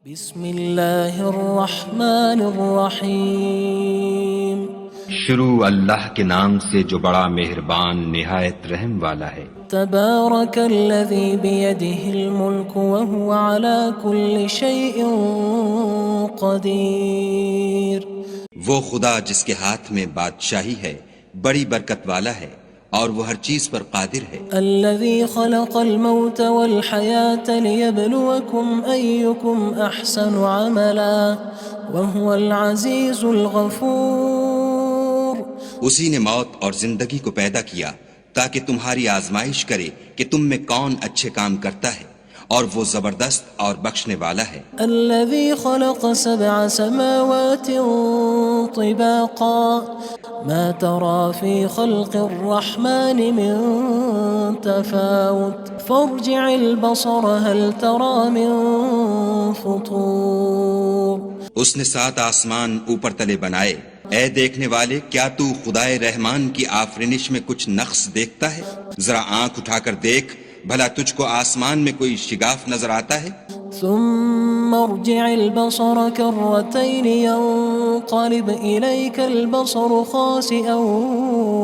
بسم اللہ الرحمن الرحیم شروع اللہ کے نام سے جو بڑا مہربان نہایت رحم والا ہے۔ تبارک الذی بیدہ الملک وہو علی کل شیء قدیر۔ وہ خدا جس کے ہاتھ میں بادشاہی ہے بڑی برکت والا ہے اور وہ ہر چیز پر قادر ہے۔ الذی خلق الموت والحیاة لیبلوکم ایکم احسن عملا وہو العزیز الغفور۔ اسی نے موت اور زندگی کو پیدا کیا تاکہ تمہاری آزمائش کرے کہ تم میں کون اچھے کام کرتا ہے، اور وہ زبردست اور بخشنے والا ہے۔ الذي خلق 7 سماوات طباقا ما ترى في خلق الرحمن من تفاوت فارجع البصر هل ترى من فطور۔ اس نے 7 آسمان اوپر تلے بنائے، اے دیکھنے والے کیا تو خدائے رحمان کی آفرینش میں کچھ نقص دیکھتا ہے؟ ذرا آنکھ اٹھا کر دیکھ، بھلا تجھ کو آسمان میں کوئی شگاف نظر آتا ہے؟ ثم ارجع البصر كرتين ينقلب إليك البصر خاسئا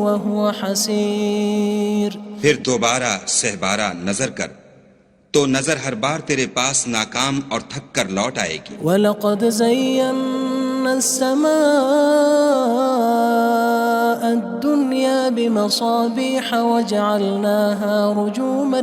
وهو حسير۔ پھر دوبارہ سہبارہ نظر کر تو نظر ہر بار تیرے پاس ناکام اور تھک کر لوٹ آئے گی۔ وَلَقَدْ زَيَّنَّا السَّمَاءَ الدُّنْيَا بِمَصَابِيحَ وَجَعَلْنَاهَا رُجُومًا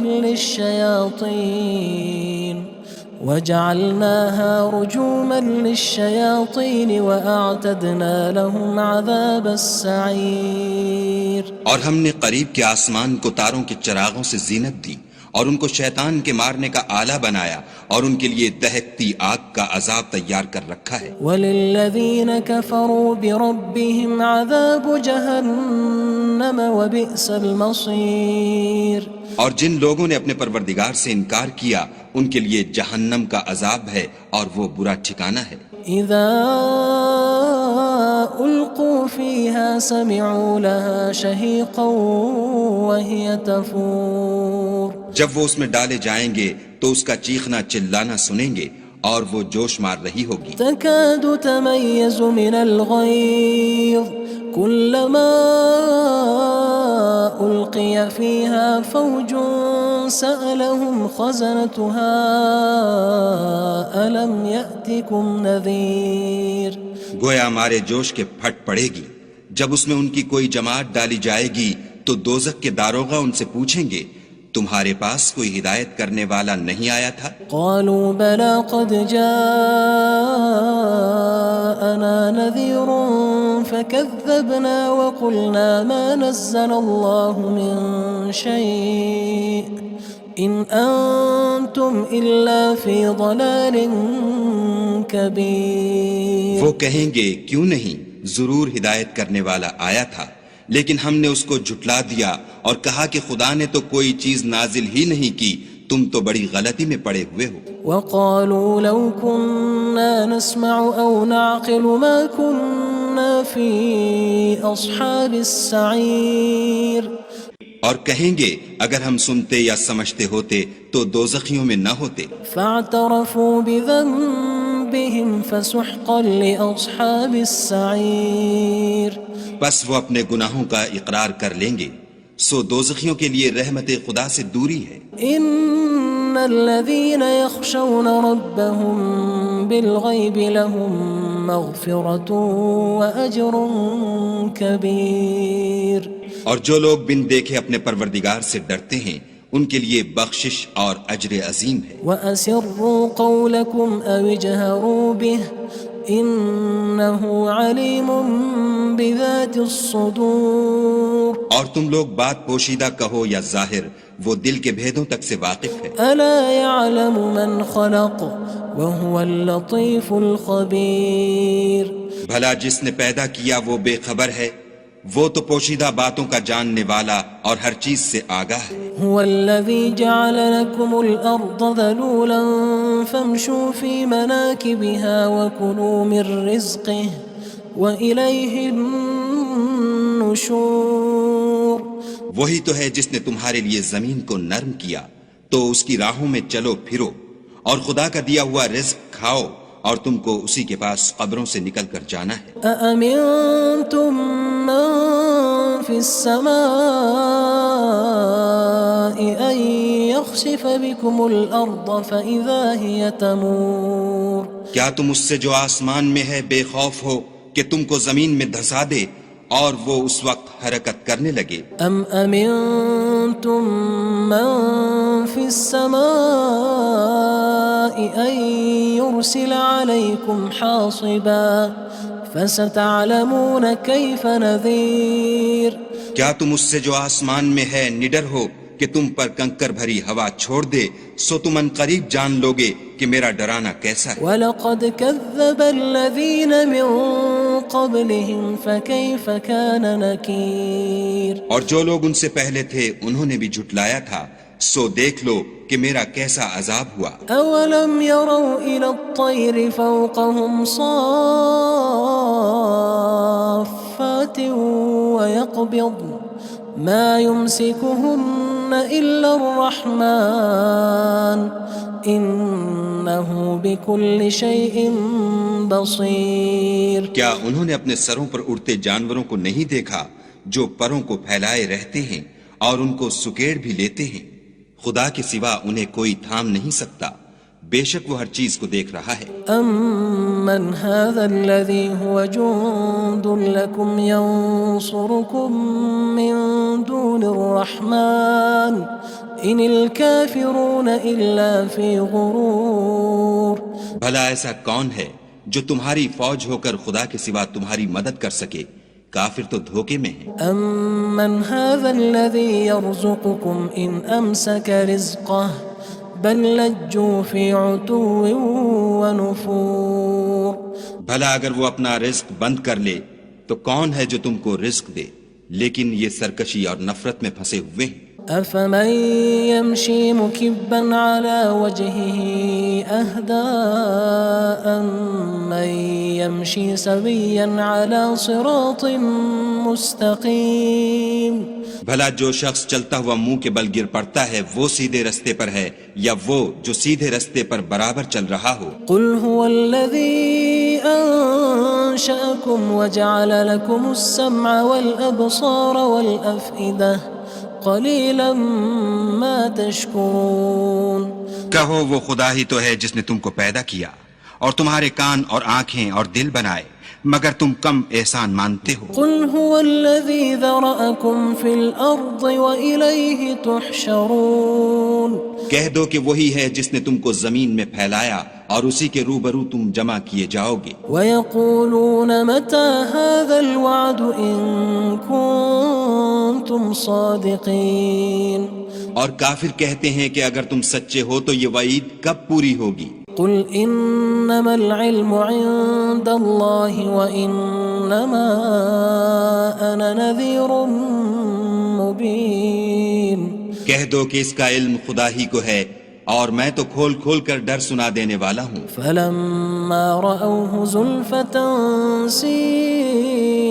لِلشَّيَاطِينِ وَأَعْتَدْنَا لَهُمْ عَذَابَ السَّعِيرِ۔ اور ہم نے قریب کے آسمان کو تاروں کے چراغوں سے زینت دی اور ان کو شیطان کے مارنے کا آلہ بنایا، اور ان کے لیے دہکتی آگ کا عذاب تیار کر رکھا ہے۔ وَلِلَّذِينَ كَفَرُوا بِرَبِّهِمْ عَذَابُ جَهَنَّمَ وَبِئْسَ الْمَصِيرُ۔ اور جن لوگوں نے اپنے پروردگار سے انکار کیا ان کے لیے جہنم کا عذاب ہے اور وہ برا ٹھکانہ ہے۔ اذا القوا فيها سمعوا لها شهيقا وهي تفور۔ جب وہ اس میں ڈالے جائیں گے تو اس کا چیخنا چلانا سنیں گے اور وہ جوش مار رہی ہوگی۔ تكاد تميز من الغيظ كلما ألقي فيها فوج سألهم خزنتها ألم يأتكم نذير۔ گویا مارے جوش کے پھٹ پڑے گی۔ جب اس میں ان کی کوئی جماعت ڈالی جائے گی تو دوزخ کے داروغہ ان سے پوچھیں گے تمہارے پاس کوئی ہدایت کرنے والا نہیں آیا تھا؟ قالوا بلى قد جاءنا نذير فكذبنا وقلنا ما نزل الله من شيء إن أنتم إلا في ضلال كبير۔ وہ کہیں گے کیوں نہیں، ضرور ہدایت کرنے والا آیا تھا، لیکن ہم نے اس کو جھٹلا دیا اور کہا کہ خدا نے تو کوئی چیز نازل ہی نہیں کی، تم تو بڑی غلطی میں پڑے ہوئے ہو۔ وقالوا لو كنا نسمع أو نعقل ما كنا في أصحاب السعير۔ اور کہیں گے اگر ہم سنتے یا سمجھتے ہوتے تو دوزخیوں میں نہ ہوتے۔ فاعترفوا بذنبهم فسحقا لأصحاب السعير۔ بس وہ اپنے گناہوں کا اقرار کر لیں گے، سو دوزخیوں کے لیے رحمت خدا سے دوری ہے۔ ان الذين يخشون ربهم بالغيب لهم مغفرة وأجر كبير۔ اور جو لوگ بن دیکھے اپنے پروردگار سے ڈرتے ہیں ان کے لیے بخشش اور اجر عظیم ہے۔ وأسروا قولكم أو اجهروا به إنه عليم بذات الصدور۔ اور تم لوگ بات پوشیدہ کہو یا ظاہر، وہ دل کے بھیدوں تک سے واقف ہے۔ ألا يعلم من خلق وهو اللطيف الخبير۔ بھلا جس نے پیدا کیا وہ بے خبر ہے، وہ تو پوشیدہ باتوں کا جاننے والا اور ہر چیز سے آگاہ ہے۔ هو الذي جعل لكم الأرض ذلولا فامشوا في مناكبها وكلوا من رزقه وإليه النشور۔ وہی تو ہے جس نے تمہارے لیے زمین کو نرم کیا تو اس کی راہوں میں چلو پھرو اور خدا کا دیا ہوا رزق کھاؤ اور تم کو اسی کے پاس قبروں سے نکل کر جانا ہے۔ أأمنتم من في السماء أن يخسف بكم الأرض فإذا هي تمور کیا تم اس سے جو آسمان میں ہے بے خوف ہو کہ تم کو زمین میں دھسا دے اور وہ اس وقت حرکت کرنے لگے؟ أم أمنتم من في السماء أن يرسل عليكم حاصبا فستعلمون كيف نذير کیا تم اس سے جو آسمان میں ہے نڈر ہو کہ تم پر کنکر بھری ہوا چھوڑ دے، سو تم ان قریب جان لوگے کہ میرا ڈرانا کیسا ہے۔ وَلَقَدْ كَذَّبَ الَّذِينَ مِن قَبْلِهِمْ فَكَيْفَ كَانَ نَكِيرٌ اور جو لوگ ان سے پہلے تھے انہوں نے بھی جھٹلایا تھا، سو دیکھ لو کہ میرا کیسا عذاب ہوا۔ أَوَلَمْ يَرَوْا إِلَى الطَّيْرِ فَوْقَهُمْ صَافَّاتٍ وَيَقْبِضْنَ مَا يُمْسِكُهُنَّ إِلَّا الرَّحْمَنُ إِنَّهُ بِكُلِّ شَيْءٍ بَصِيرٌ کیا انہوں نے اپنے سروں پر اڑتے جانوروں کو نہیں دیکھا جو پروں کو پھیلائے رہتے ہیں اور ان کو سکیڑ بھی لیتے ہیں؟ خدا کے سوا انہیں کوئی تھام نہیں سکتا، بے شک وہ ہر چیز کو دیکھ رہا ہے۔ أَمَّنْ هَذَا الَّذِي هُوَ جُندٌ لَكُمْ يَنصُرُكُم مِّن دُونِ الرَّحْمَنِ إِنِ الْكَافِرُونَ إِلَّا فِي غُرُورٍ بھلا ایسا کون ہے جو تمہاری فوج ہو کر خدا کے سوا تمہاری مدد کر سکے؟ کافر تو دھوکے میں ہیں۔ أَمَّنْ هَذَا الَّذِي يَرْزُقُكُمْ إِنْ أَمْسَكَ رِزْقَهُ بَلْ لَجُّوا فِي عُتُوٍّ وَنُفُورٍ بھلا اگر وہ اپنا رزق بند کر لے تو کون ہے جو تم کو رزق دے؟ لیکن یہ سرکشی اور نفرت میں پھنسے ہوئے ہیں۔ أَفَمَن يَمْشِي مُكِبًّا عَلَى وَجْهِهِ أَهْدَىٰ أَمَّن يَمْشِي سَوِيًّا عَلَى صِرَاطٍ مُّسْتَقِيمٍ بھلا جو شخص چلتا ہوا منہ کے بل گر پڑتا ہے وہ سیدھے رستے پر ہے یا وہ جو سیدھے رستے پر برابر چل رہا ہو؟ قُلْ هُوَ الَّذِي أَنشَأَكُمْ وَجَعَلَ لَكُمُ السَّمْعَ وَالْأَبْصَارَ وَالْأَفْئِدَةَ قَلِيلًا مَا تَشْكُرُونَ کہو وہ خدا ہی تو ہے جس نے تم کو پیدا کیا اور تمہارے کان اور آنکھیں اور دل بنائے، مگر تم کم احسان مانتے ہو۔ قُلْ هُوَ الَّذِي ذَرَأَكُمْ فِي الْأَرْضِ وَإِلَيْهِ تُحْشَرُونَ کہہ دو کہ وہی ہے جس نے تم کو زمین میں پھیلایا اور اسی کے روبرو تم جمع کیے جاؤ گے۔ وَيَقُولُونَ مَتَى هَذَا الْوَعْدُ إِن كُنتُمْ صَادِقِينَ اور کافر کہتے ہیں کہ اگر تم سچے ہو تو یہ وعید کب پوری ہوگی؟ قُلْ إِنَّمَا الْعِلْمُ عِندَ اللَّهِ وَإِنَّمَا أَنَا نَذِيرٌ مُّبِينٌ کہہ دو کہ اس کا علم خدا ہی کو ہے اور میں تو کھول کھول کر ڈر سنا دینے والا ہوں۔ فَلَمَّا رَأَوْهُ زُلْفَةً سِيئَتْ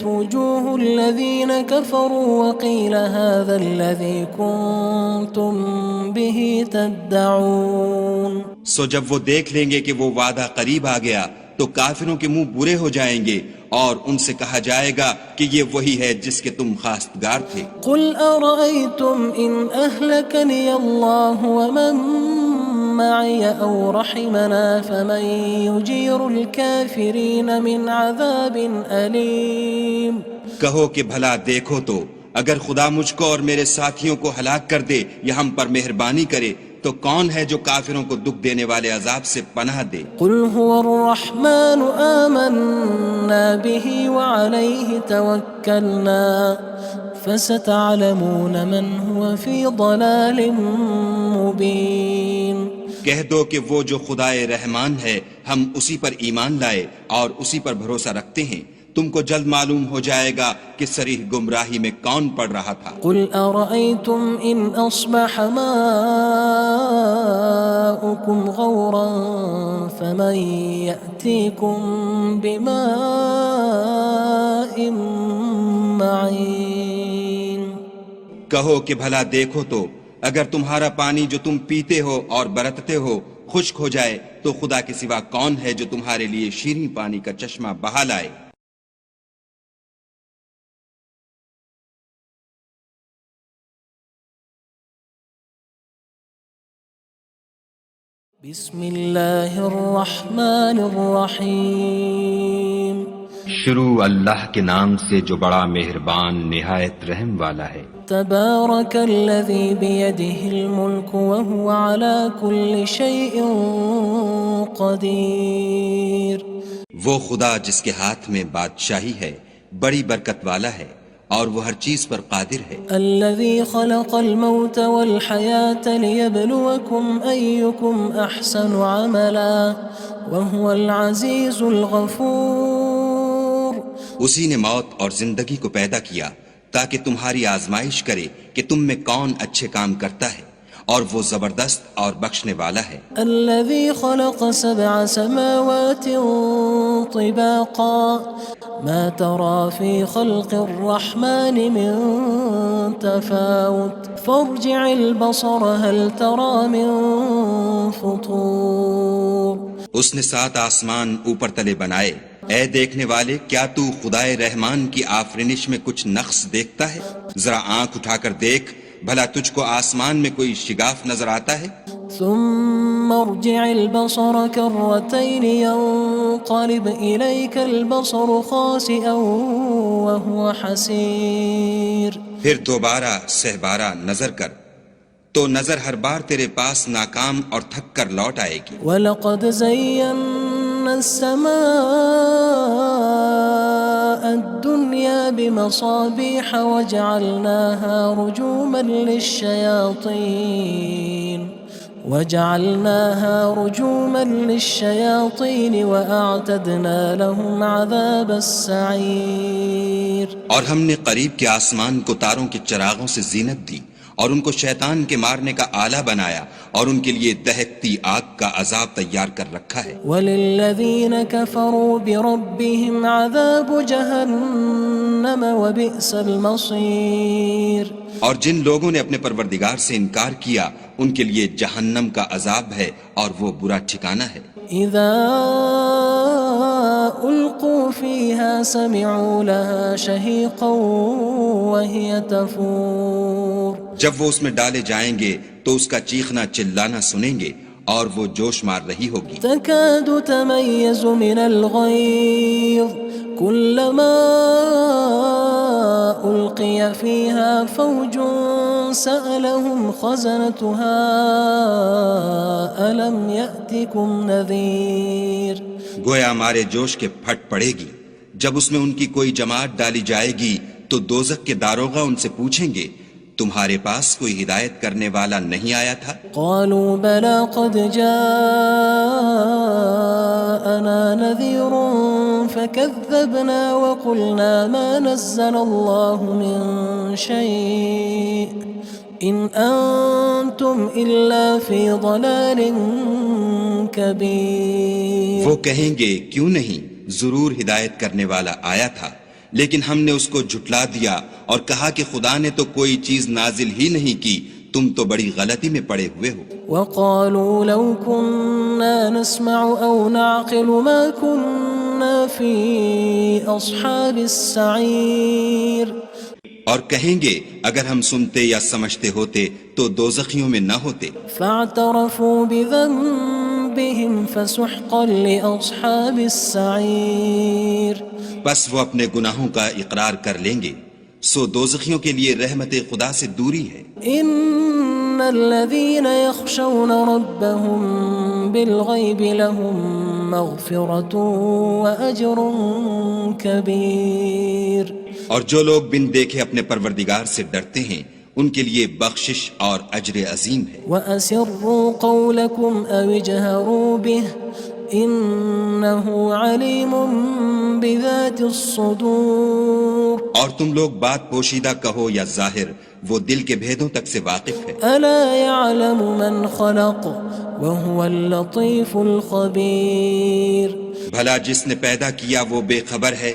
وُجُوهُ الَّذِينَ كَفَرُوا وَقِيلَ هَذَا الَّذِي كُنتُم بِهِ تَدَّعُونَ سو جب وہ دیکھ لیں گے کہ وہ وعدہ قریب آ گیا تو کافروں کے منہ برے ہو جائیں گے اور ان سے کہا جائے گا کہ یہ وہی ہے جس کے تم خواستگار تھے۔ قُلْ أَرَأَيْتُمْ إِنْ أَهْلَكَنِيَ اللَّهُ وَمَن مَّعِيَ أَوْ رَحِمَنَا فَمَن يُجِيرُ الْكَافِرِينَ مِنْ عَذَابٍ أَلِيمٍ کہو کہ بھلا دیکھو تو اگر خدا مجھ کو اور میرے ساتھیوں کو ہلاک کر دے یا ہم پر مہربانی کرے تو کون ہے جو کافروں کو دکھ دینے والے عذاب سے پناہ دے؟ قُلْ هُوَ الرَّحْمَنُ آمَنَّا بِهِ وَعَلَيْهِ تَوَكَّلْنَا فَسَتَعْلَمُونَ مَنْ هُوَ فِي ضَلَالٍ مُّبِينٍ کہہ دو کہ وہ جو خدائے رحمان ہے ہم اسی پر ایمان لائے اور اسی پر بھروسہ رکھتے ہیں، تم کو جلد معلوم ہو جائے گا کہ صریح گمراہی میں کون پڑ رہا تھا۔ قُلْ أَرَأَيْتُمْ إِنْ أَصْبَحَ مَاؤُكُمْ غَوْرًا فَمَن يَأْتِيكُم بِمَاءٍ مَّعِينٍ کہو کہ بھلا دیکھو تو اگر تمہارا پانی جو تم پیتے ہو اور برتتے ہو خشک ہو جائے تو خدا کے سوا کون ہے جو تمہارے لیے شیریں پانی کا چشمہ بہا لائے؟ بسم اللہ الرحمن الرحیم شروع اللہ کے نام سے جو بڑا مہربان نہایت رحم والا ہے۔ تبارک الذی بیدہ الملک وہو علی کل شیء قدیر۔ وہ خدا جس کے ہاتھ میں بادشاہی ہے بڑی برکت والا ہے اور وہ ہر چیز پر قادر ہے۔ الذي خلق الموت والحياة ليبلوكم أيكم أحسن عملا وهو العزيز الغفور۔ اسی نے موت اور زندگی کو پیدا کیا تاکہ تمہاری آزمائش کرے کہ تم میں کون اچھے کام کرتا ہے، اور وہ زبردست اور بخشنے والا ہے۔ الذي خلق 7 سماوات طباقا ما ترى في خلق الرحمن من تفاوت فارجع البصر هل ترى من فطور۔ اس نے 7 آسمان اوپر تلے بنائے، اے دیکھنے والے کیا تو خدائے رحمان کی آفرینش میں کچھ نقص دیکھتا ہے؟ ذرا آنکھ اٹھا کر دیکھ، بھلا تجھ کو آسمان میں کوئی شگاف نظر آتا ہے؟ ثم ارجع البصر كرتين ينقلب إليك البصر خاسئا وهو حسير۔ پھر دوبارہ سہبارہ نظر کر تو نظر ہر بار تیرے پاس ناکام اور تھک کر لوٹ آئے گی۔ وَلَقَدْ زَيَّنَّا السَّمَاءَ الدُّنْيَا بِمَصَابِيحَ وَجَعَلْنَاهَا رُجُومًا لِلشَّيَاطِينِ وَأَعْتَدْنَا لَهُمْ عَذَابَ السَّعِيرِ۔ اور ہم نے قریب کے آسمان کو تاروں کے چراغوں سے زینت دی اور ان کو شیطان کے مارنے کا آلہ بنایا اور ان کے لیے دہکتی آگ کا عذاب تیار کر رکھا ہے۔ وَلِلَّذِينَ كَفَرُوا بِرَبِّهِمْ عَذَابُ جَهَنَّمَ وَبِئْسَ الْمَصِيرُ۔ اور جن لوگوں نے اپنے پروردگار سے انکار کیا ان کے لیے جہنم کا عذاب ہے اور وہ برا ٹھکانہ ہے۔ اذا القوا فيها سمعوا لها شهيقا وهي تفور۔ جب وہ اس میں ڈالے جائیں گے تو اس کا چیخنا چلانا سنیں گے اور وہ جوش مار رہی ہوگی۔ تكاد تميز من الغيظ كلما ألقي فيها فوج سألهم خزنتها ألم يأتكم نذير۔ گویا ہمارے جوش کے پھٹ پڑے گی جب اس میں ان کی کوئی جماعت ڈالی جائے گی تو دوزخ کے داروغہ ان سے پوچھیں گے تمہارے پاس کوئی ہدایت کرنے والا نہیں آیا تھا؟ قالوا بلى قد جاءنا نذير فكذبنا وقلنا ما نزل الله من شيء إن أنتم إلا في ضلال كبير۔ وہ کہیں گے کیوں نہیں، ضرور ہدایت کرنے والا آیا تھا، لیکن ہم نے اس کو جھٹلا دیا اور کہا کہ خدا نے تو کوئی چیز نازل ہی نہیں کی، تم تو بڑی غلطی میں پڑے ہوئے ہو۔ وقالوا لو كنا نسمع أو نعقل ما كنا في أصحاب السعير۔ اور کہیں گے اگر ہم سنتے یا سمجھتے ہوتے تو دوزخیوں میں نہ ہوتے۔ فاعترفوا بذنبهم فسحقا لأصحاب السعير۔ بس وہ اپنے گناہوں کا اقرار کر لیں گے، سو دوزخیوں کے لیے رحمت خدا سے دوری ہے۔ ان الذين يخشون ربهم بالغيب لهم مغفرة وأجر كبير۔ اور جو لوگ بن دیکھے اپنے پروردگار سے ڈرتے ہیں ان کے لیے بخشش اور اجر عظیم ہے۔ وَأَسِرُّوا قَوْلَكُمْ أَوِ اجْهَرُوا بِهِ إِنَّهُ عَلِيمٌ بِذَاتِ الصُّدُورِ۔ اور تم لوگ بات پوشیدہ کہو یا ظاہر، وہ دل کے بھیدوں تک سے واقف ہے۔ أَلَا يَعْلَمُ مَنْ خَلَقَ وَهُوَ اللَّطِيفُ الْخَبِيرُ۔ بھلا جس نے پیدا کیا وہ بے خبر ہے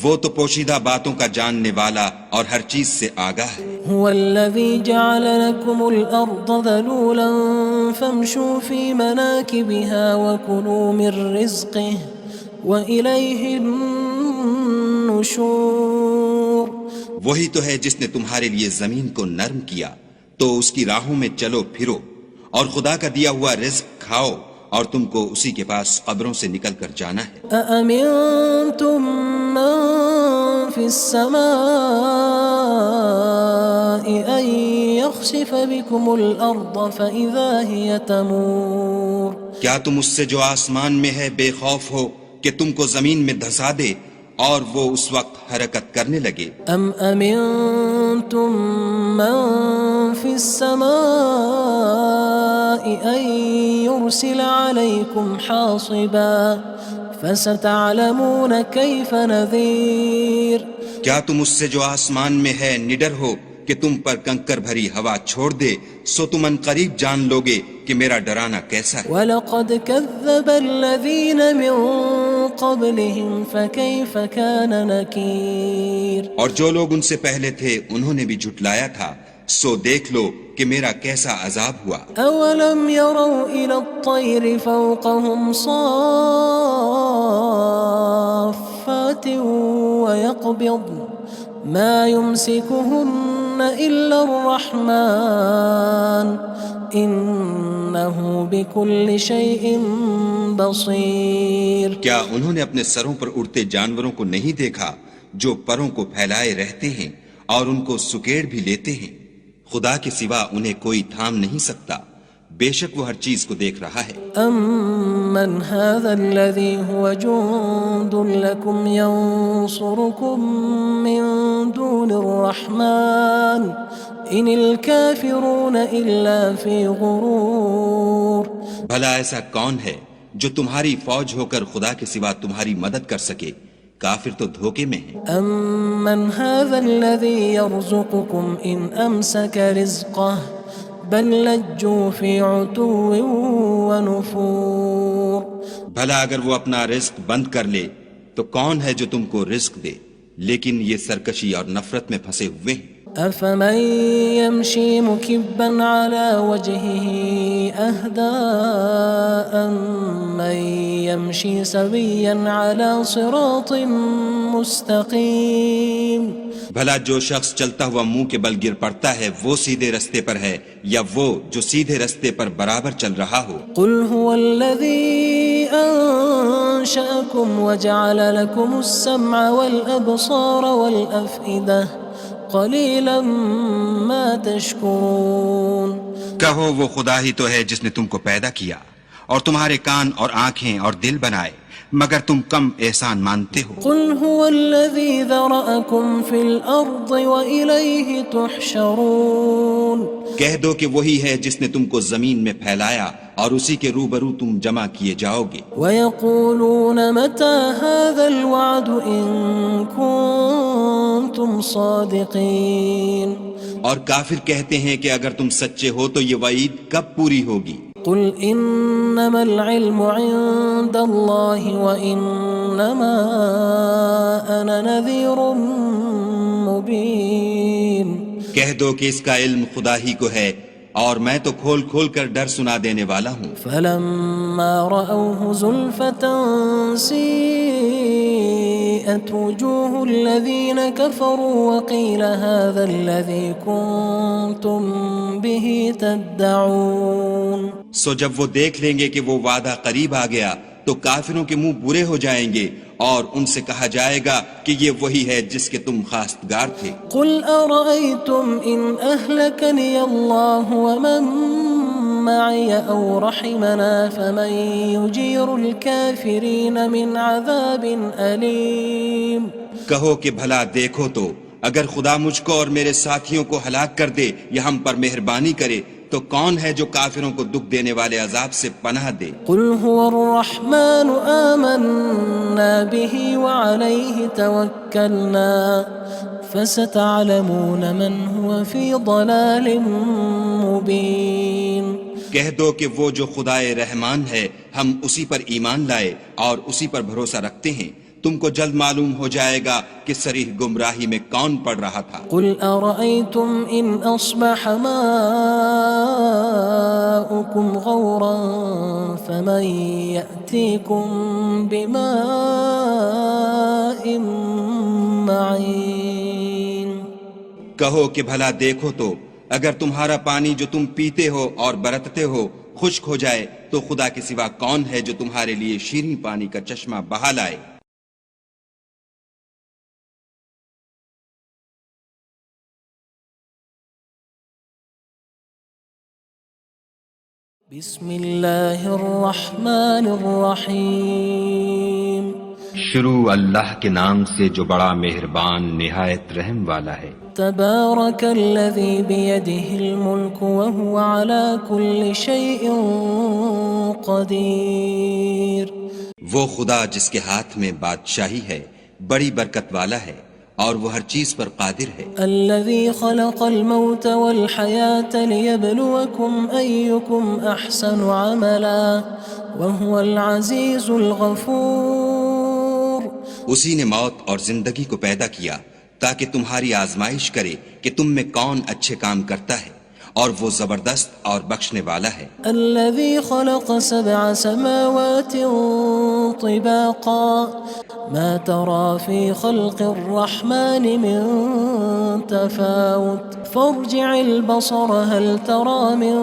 وہ تو پوشیدہ باتوں کا جاننے والا اور ہر چیز سے آگاہ ہے۔ هو الذي جعل لكم الأرض ذلولا فامشوا في مناكبها وكلوا من رزقه وإليه النشور۔ وہی تو ہے جس نے تمہارے لیے زمین کو نرم کیا تو اس کی راہوں میں چلو پھرو اور خدا کا دیا ہوا رزق کھاؤ اور تم کو اسی کے پاس قبروں سے نکل کر جانا ہے۔ أأمنتم من في السماء أن يخسف بكم الأرض فإذا هي تمور۔ کیا تم اس سے جو آسمان میں ہے بے خوف ہو کہ تم کو زمین میں دھسا دے اور وہ اس وقت حرکت کرنے لگے؟ أم أمنتم من في السماء أن يرسل عليكم حاصبا فستعلمون كيف نذير۔ کیا تم اس سے جو آسمان میں ہے نڈر ہو کہ تم پر کنکر بھری ہوا چھوڑ دے، سو تم ان قریب جان لوگے کہ میرا ڈرانا کیسا ہے۔ وَلَقَدْ كَذَّبَ الَّذِينَ مِن قَبْلِهِمْ فَكَيْفَ كَانَ نَكِيرٌ۔ اور جو لوگ ان سے پہلے تھے انہوں نے بھی جھٹلایا تھا، سو دیکھ لو کہ میرا کیسا عذاب ہوا۔ أَوَلَمْ يَرَوْا إِلَى الطَّيْرِ فَوْقَهُمْ صَافَّاتٍ وَيَقْبِضْنَ مَا يُمْسِكُهُنَّ إِلَّا الرَّحْمَنُ إِنَّهُ بِكُلِّ شَيْءٍ بَصِيرٌ۔ کیا انہوں نے اپنے سروں پر اڑتے جانوروں کو نہیں دیکھا جو پروں کو پھیلائے رہتے ہیں اور ان کو سکیڑ بھی لیتے ہیں؟ خدا کے سوا انہیں کوئی تھام نہیں سکتا، بے شک وہ ہر چیز کو دیکھ رہا ہے۔ أَمَّنْ هَذَا الَّذِي هُوَ جُندٌ لَكُمْ يَنصُرُكُم مِّن دُونِ الرَّحْمَنِ إِنِ الْكَافِرُونَ إِلَّا فِي غُرُورٍ۔ بھلا ایسا کون ہے جو تمہاری فوج ہو کر خدا کے سوا تمہاری مدد کر سکے؟ کافر تو دھوکے میں ہیں۔ أَمَّنْ هَذَا الَّذِي يَرْزُقُكُمْ إِنْ أَمْسَكَ رِزْقَهُ بَلْ لَجُّوا فِي عُتُوٍّ وَنُفُورٍ۔ بھلا اگر وہ اپنا رزق بند کر لے تو کون ہے جو تم کو رزق دے، لیکن یہ سرکشی اور نفرت میں پھنسے ہوئے ہیں۔ أَفَمَن يَمْشِي مُكِبًّا عَلَى وَجْهِهِ أَهْدَىٰ أَمَّن يَمْشِي سَوِيًّا عَلَى صِرَاطٍ مُّسْتَقِيمٍ۔ بھلا جو شخص چلتا ہوا منہ کے بل گر پڑتا ہے وہ سیدھے رستے پر ہے یا وہ جو سیدھے رستے پر برابر چل رہا ہو؟ قُلْ هُوَ الَّذِي أَنشَأَكُمْ وَجَعَلَ لَكُمُ السَّمْعَ وَالْأَبْصَارَ وَالْأَفْئِدَةَ قَلِيلًا مَا تَشْكُرُونَ۔ کہو وہ خدا ہی تو ہے جس نے تم کو پیدا کیا اور تمہارے کان اور آنکھیں اور دل بنائے، مگر تم کم احسان مانتے ہو۔ قُلْ هُوَ الَّذِي ذَرَأَكُمْ فِي الْأَرْضِ وَإِلَيْهِ تُحْشَرُونَ۔ کہہ دو کہ وہی ہے جس نے تم کو زمین میں پھیلایا اور اسی کے روبرو تم جمع کیے جاؤ گے۔ وَيَقُولُونَ مَتَى هَذَا الْوَعْدُ إِن كُنتُمْ صَادِقِينَ۔ اور کافر کہتے ہیں کہ اگر تم سچے ہو تو یہ وعید کب پوری ہوگی؟ قُلْ إِنَّمَا الْعِلْمُ عِندَ اللَّهِ وَإِنَّمَا أَنَا نَذِيرٌ مُّبِينٌ۔ کہہ دو کہ اس کا علم خدا ہی کو ہے اور میں تو کھول کھول کر ڈر سنا دینے والا ہوں۔ فَلَمَّا رَأَوْهُ زُلْفَةً سِيئَتْ وُجُوهُ الَّذِينَ كَفَرُوا وَقِيلَ هَذَا الَّذِي كُنتُم بِهِ تَدَّعُونَ۔ سو جب وہ دیکھ لیں گے کہ وہ وعدہ قریب آ گیا تو کافروں کے منہ برے ہو جائیں گے اور ان سے کہا جائے گا کہ یہ وہی ہے جس کے تم خواستگار تھے۔ قُلْ أَرَأَيْتُمْ إِنْ أَهْلَكَنِيَ اللَّهُ وَمَن مَّعِيَ أَوْ رَحِمَنَا فَمَن يُجِيرُ الْكَافِرِينَ مِنْ عَذَابٍ أَلِيمٍ۔ کہو کہ بھلا دیکھو تو اگر خدا مجھ کو اور میرے ساتھیوں کو ہلاک کر دے یا ہم پر مہربانی کرے تو کون ہے جو کافروں کو دکھ دینے والے عذاب سے پناہ دے؟ قُلْ هُوَ الرَّحْمَنُ آمَنَّا بِهِ وَعَلَيْهِ تَوَكَّلْنَا فَسَتَعْلَمُونَ مَنْ هُوَ فِي ضَلَالٍ مُّبِينٍ۔ کہہ دو کہ وہ جو خدائے رحمان ہے ہم اسی پر ایمان لائے اور اسی پر بھروسہ رکھتے ہیں، تم کو جلد معلوم ہو جائے گا کہ صریح گمراہی میں کون پڑ رہا تھا۔ قل أرأيتم إن أصبح ماؤكم غورا فمن يأتيكم بماء معين۔ کہو کہ بھلا دیکھو تو اگر تمہارا پانی جو تم پیتے ہو اور برتتے ہو خشک ہو جائے تو خدا کے سوا کون ہے جو تمہارے لیے شیریں پانی کا چشمہ بہا لائے۔ بسم اللہ الرحمن الرحیم۔ شروع اللہ کے نام سے جو بڑا مہربان نہایت رحم والا ہے۔ تبارک الذی بیدہ الملک وہو علی کل شیء قدیر۔ وہ خدا جس کے ہاتھ میں بادشاہی ہے بڑی برکت والا ہے اور وہ ہر چیز پر قادر ہے۔ الذي خلق الموت والحياة ليبلوكم أيكم أحسن عملا وهو العزيز الغفور۔ اسی نے موت اور زندگی کو پیدا کیا تاکہ تمہاری آزمائش کرے کہ تم میں کون اچھے کام کرتا ہے اور وہ زبردست اور بخشنے والا ہے۔ الذي خلق 7 سماوات طباقا ما ترى في خلق الرحمن من تفاوت فارجع البصر هل ترى من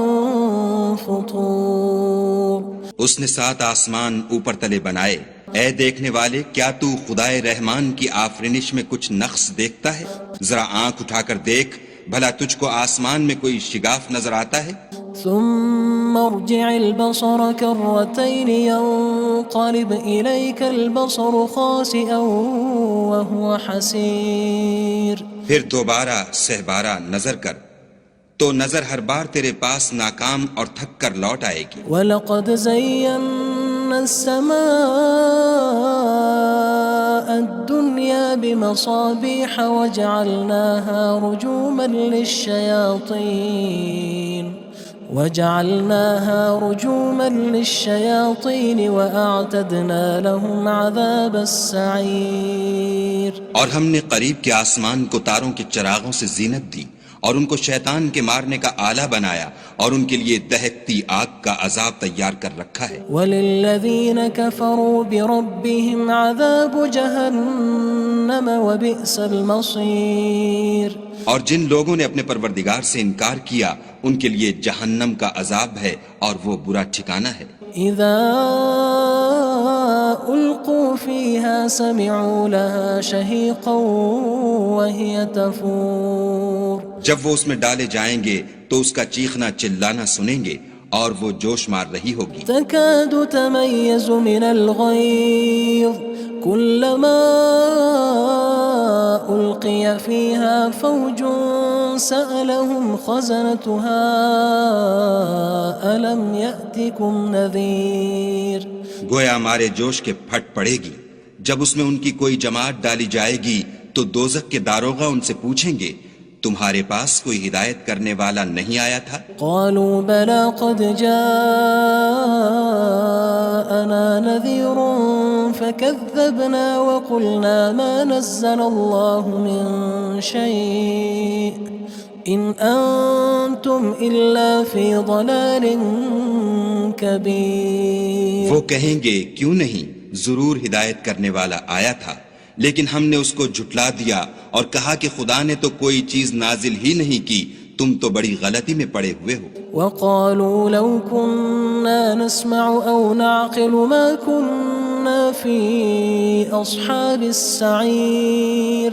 فطور۔ اس نے 7 آسمان اوپر تلے بنائے، اے دیکھنے والے کیا تو خدائے رحمان کی آفرینش میں کچھ نقص دیکھتا ہے؟ ذرا آنکھ اٹھا کر دیکھ بھلا تجھ کو آسمان میں کوئی شگاف نظر آتا ہے؟ ثم ارجع البصر كرتين ينقلب إليك البصر خاسئا وهو حسير۔ پھر دوبارہ سہبارہ نظر کر تو نظر ہر بار تیرے پاس ناکام اور تھک کر لوٹ آئے گی۔ وَلَقَدْ زَيَّنَّا السَّمَاءَ الدُّنْيَا بِمَصَابِيحَ وَجَعَلْنَاهَا رُجُومًا لِلشَّيَاطِينِ وَأَعْتَدْنَا لَهُمْ عَذَابَ السَّعِيرِ۔ اور ہم نے قریب کے آسمان کو تاروں کے چراغوں سے زینت دی اور ان کو شیطان کے مارنے کا آلہ بنایا اور ان کے لیے دہکتی آگ کا عذاب تیار کر رکھا ہے۔ وَلِلَّذِينَ كَفَرُوا بِرَبِّهِمْ عَذَابُ جَهَنَّمَ وَبِئْسَ الْمَصِيرُ۔ اور جن لوگوں نے اپنے پروردگار سے انکار کیا ان کے لیے جہنم کا عذاب ہے اور وہ برا ٹھکانہ ہے۔ اذا القوا فيها سمعوا لها شهيقا وهي تفور۔ جب وہ اس میں ڈالے جائیں گے تو اس کا چیخنا چلانا سنیں گے اور وہ جوش مار رہی ہوگی۔ تكاد تميز من الغيظ كلما ألقي فيها فوج سألهم خزنتها ألم يأتكم نذير۔ گویا مارے جوش کے پھٹ پڑے گی جب اس میں ان کی کوئی جماعت ڈالی جائے گی تو دوزخ کے داروغہ ان سے پوچھیں گے تمہارے پاس کوئی ہدایت کرنے والا نہیں آیا تھا؟ قالوا بلى قد جاءنا نذير فكذبنا وقلنا ما نزل الله من شيء إن أنتم إلا في ضلال كبير۔ وہ کہیں گے کیوں نہیں، ضرور ہدایت کرنے والا آیا تھا، لیکن ہم نے اس کو جھٹلا دیا اور کہا کہ خدا نے تو کوئی چیز نازل ہی نہیں کی، تم تو بڑی غلطی میں پڑے ہوئے ہو۔ وقالوا لو كنا نسمع أو نعقل ما كنا في أصحاب السعير۔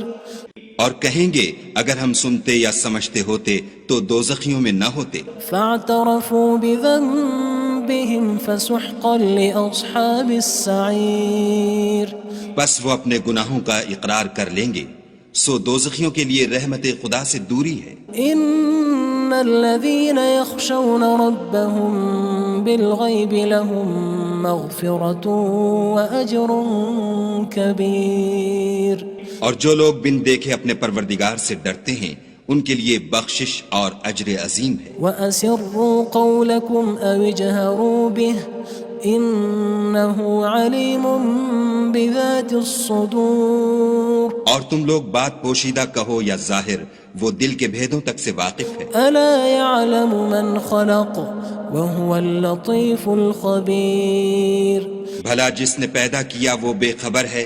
اور کہیں گے اگر ہم سنتے یا سمجھتے ہوتے تو دوزخیوں میں نہ ہوتے۔ فاعترفوا بذنبهم فسحقا لأصحاب السعير۔ بس وہ اپنے گناہوں کا اقرار کر لیں گے، سو دوزخیوں کے لیے رحمت خدا سے دوری ہے۔ ان الذين يخشون ربهم بالغيب لهم مغفرة وأجر كبير۔ اور جو لوگ بن دیکھے اپنے پروردگار سے ڈرتے ہیں ان کے لیے بخشش اور اجر عظیم ہے۔ وأسروا قولكم أو اجهروا به إنه عليم بذات الصدور اور تم لوگ بات پوشیدہ کہو یا ظاہر، وہ دل کے بھیدوں تک سے واقف ہے۔ ألا يعلم من خلق وهو اللطيف الخبير بھلا جس نے پیدا کیا وہ بے خبر ہے،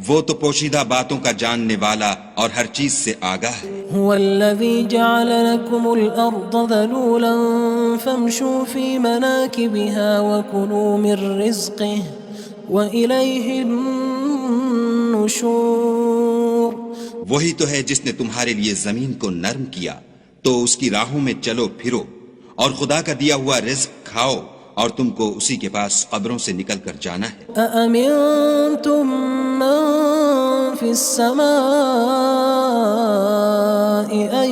وہ تو پوشیدہ باتوں کا جاننے والا اور ہر چیز سے آگاہ ہے۔ هو الذي جعل لكم الأرض ذلولا فامشوا في مناكبها وكلوا من رزقه وإليه النشور وہی تو ہے جس نے تمہارے لیے زمین کو نرم کیا تو اس کی راہوں میں چلو پھرو، اور خدا کا دیا ہوا رزق کھاؤ، اور تم کو اسی کے پاس قبروں سے نکل کر جانا ہے۔ أأمنتم من في السماء أن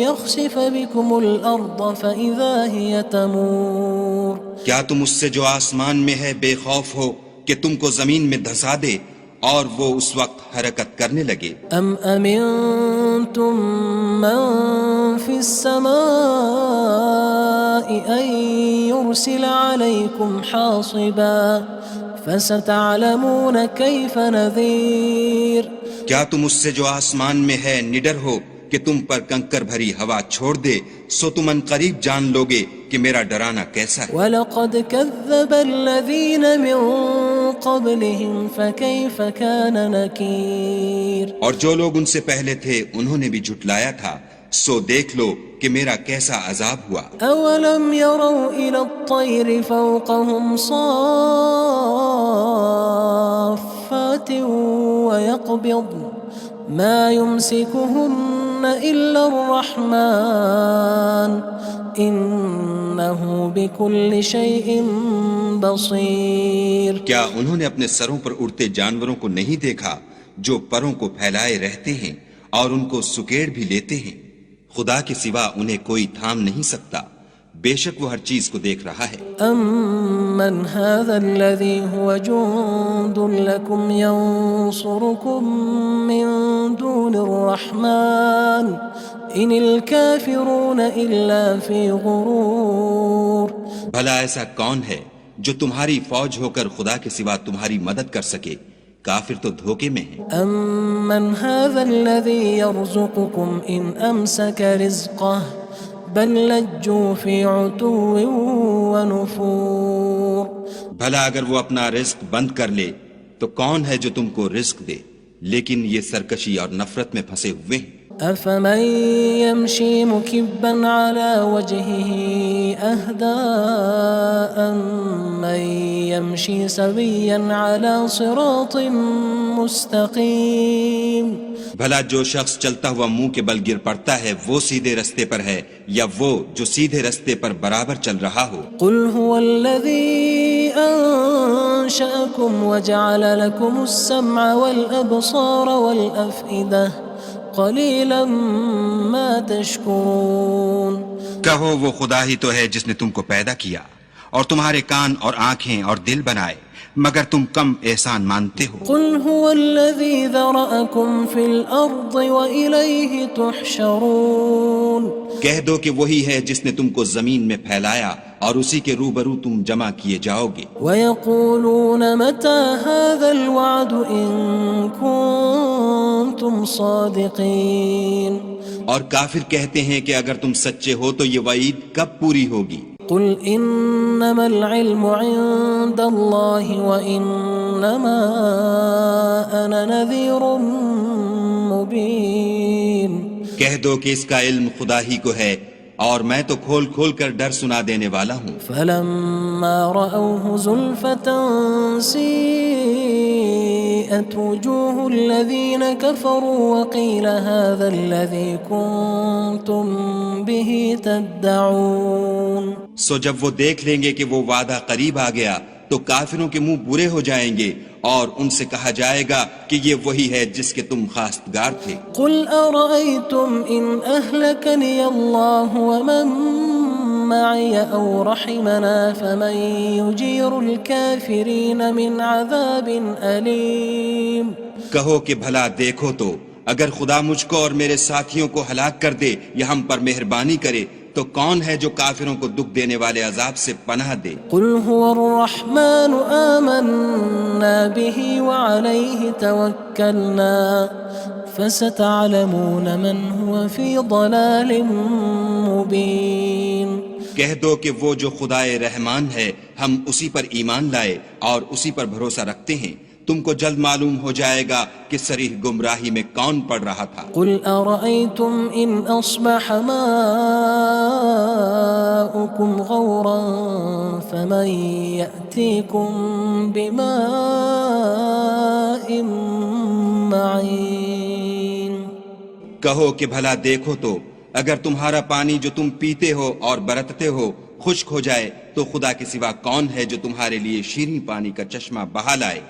يخسف بكم الأرض فإذا هي تمور کیا تم اس سے جو آسمان میں ہے بے خوف ہو کہ تم کو زمین میں دھسا دے اور وہ اس وقت حرکت کرنے لگے؟ أم أمنتم من في السماء أن يرسل عليكم حاصبا فستعلمون كيف نذير کیا تم اس سے جو آسمان میں ہے نڈر ہو کہ تم پر کنکر بھری ہوا چھوڑ دے، سو تم ان قریب جان لوگے کہ میرا ڈرانا کیسا ہے۔ وَلَقَدْ كَذَّبَ الَّذِينَ مِن قَبْلِهِمْ فَكَيْفَ كَانَ نَكِيرٌ اور جو لوگ ان سے پہلے تھے انہوں نے بھی جھٹلایا تھا، سو دیکھ لو کہ میرا کیسا عذاب ہوا۔ أَوَلَمْ يَرَوْا إِلَى الطَّيْرِ فَوْقَهُمْ صَافَّاتٍ وَيَقْبِضْنَ مَا يُمْسِكُهُنَّ إِلَّا الرَّحْمَنُ إِنَّهُ بِكُلِّ شَيْءٍ بَصِيرٌ کیا انہوں نے اپنے سروں پر اڑتے جانوروں کو نہیں دیکھا جو پروں کو پھیلائے رہتے ہیں اور ان کو سکیڑ بھی لیتے ہیں؟ خدا کے سوا انہیں کوئی تھام نہیں سکتا، بے شک وہ ہر چیز کو دیکھ رہا ہے۔ أَمَّنْ هَذَا الَّذِي هُوَ جُندٌ لَكُمْ يَنصُرُكُم مِّن دُونِ الرَّحْمَنِ إِنِ الْكَافِرُونَ إِلَّا فِي غُرُورٍ بھلا ایسا کون ہے جو تمہاری فوج ہو کر خدا کے سوا تمہاری مدد کر سکے؟ کافر تو دھوکے میں ہیں۔ أَمَّنْ هَذَا الَّذِي يَرْزُقُكُمْ إِنْ أَمْسَكَ رِزْقَهُ بَلْ لَجُّوا فِي عُتُوٍّ وَنُفُورٍ بھلا اگر وہ اپنا رزق بند کر لے تو کون ہے جو تم کو رزق دے؟ لیکن یہ سرکشی اور نفرت میں پھنسے ہوئے ہیں۔ أَفَمَن يَمْشِي مُكِبًّا عَلَى وَجْهِهِ أَهْدَىٰ أَمَّن يَمْشِي سَوِيًّا عَلَى صِرَاطٍ مُّسْتَقِيمٍ بھلا جو شخص چلتا ہوا منہ کے بل گر پڑتا ہے وہ سیدھے رستے پر ہے یا وہ جو سیدھے رستے پر برابر چل رہا ہو؟ قُلْ هُوَ الَّذِي أَنشَأَكُمْ وَجَعَلَ لَكُمُ السَّمْعَ وَالْأَبْصَارَ وَالْأَفْئِدَةَ قَلِيلًا مَا تَشْكُرُونَ کہو وہ خدا ہی تو ہے جس نے تم کو پیدا کیا اور تمہارے کان اور آنکھیں اور دل بنائے، مگر تم کم احسان مانتے ہو۔ قُلْ هُوَ الَّذِي ذَرَأَكُمْ فِي الْأَرْضِ وَإِلَيْهِ تُحْشَرُونَ کہہ دو کہ وہی ہے جس نے تم کو زمین میں پھیلایا اور اسی کے روبرو تم جمع کیے جاؤ گے۔ وَيَقُولُونَ مَتَى هَذَا الْوَعْدُ إِن كُنتُمْ صَادِقِينَ اور کافر کہتے ہیں کہ اگر تم سچے ہو تو یہ وعید کب پوری ہوگی؟ قُلْ إِنَّمَا الْعِلْمُ عِندَ اللَّهِ وَإِنَّمَا أَنَا نَذِيرٌ مُّبِينٌ کہہ دو کہ اس کا علم خدا ہی کو ہے اور میں تو کھول کھول کر ڈر سنا دینے والا ہوں۔ فَلَمَّا رَأَوْهُ زُلْفَةً سِيئَتْ وُجُوهُ الَّذِينَ كَفَرُوا وَقِيلَ هَذَا الَّذِي كُنتُم بِهِ تَدَّعُونَ سو جب وہ دیکھ لیں گے کہ وہ وعدہ قریب آ گیا تو کافروں کے منہ برے ہو جائیں گے اور ان سے کہا جائے گا کہ یہ وہی ہے جس کے تم خواستگار تھے۔ قُلْ أَرَأَيْتُمْ إِنْ أَهْلَكَنِيَ اللَّهُ وَمَن مَّعِيَ أَوْ رَحِمَنَا فَمَن يُجِيرُ الْكَافِرِينَ مِنْ عَذَابٍ أَلِيمٍ کہو کہ بھلا دیکھو تو اگر خدا مجھ کو اور میرے ساتھیوں کو ہلاک کر دے یا ہم پر مہربانی کرے تو کون ہے جو کافروں کو دکھ دینے والے عذاب سے پناہ دے؟ قل هو الرحمن آمنا به وعليه توكلنا فستعلمون من هو في ضلال مبين. کہہ دو کہ وہ جو خدائے رحمان ہے ہم اسی پر ایمان لائے اور اسی پر بھروسہ رکھتے ہیں، تم کو جلد معلوم ہو جائے گا کہ صریح گمراہی میں کون پڑ رہا تھا. قل أرأيتم إن أصبح ماؤكم غورا فمن يأتيكم بماء معين. کہو کہ بھلا دیکھو تو اگر تمہارا پانی جو تم پیتے ہو اور برتتے ہو خشک ہو جائے تو خدا کے سوا کون ہے جو تمہارے لیے شیریں پانی کا چشمہ بہا لائے؟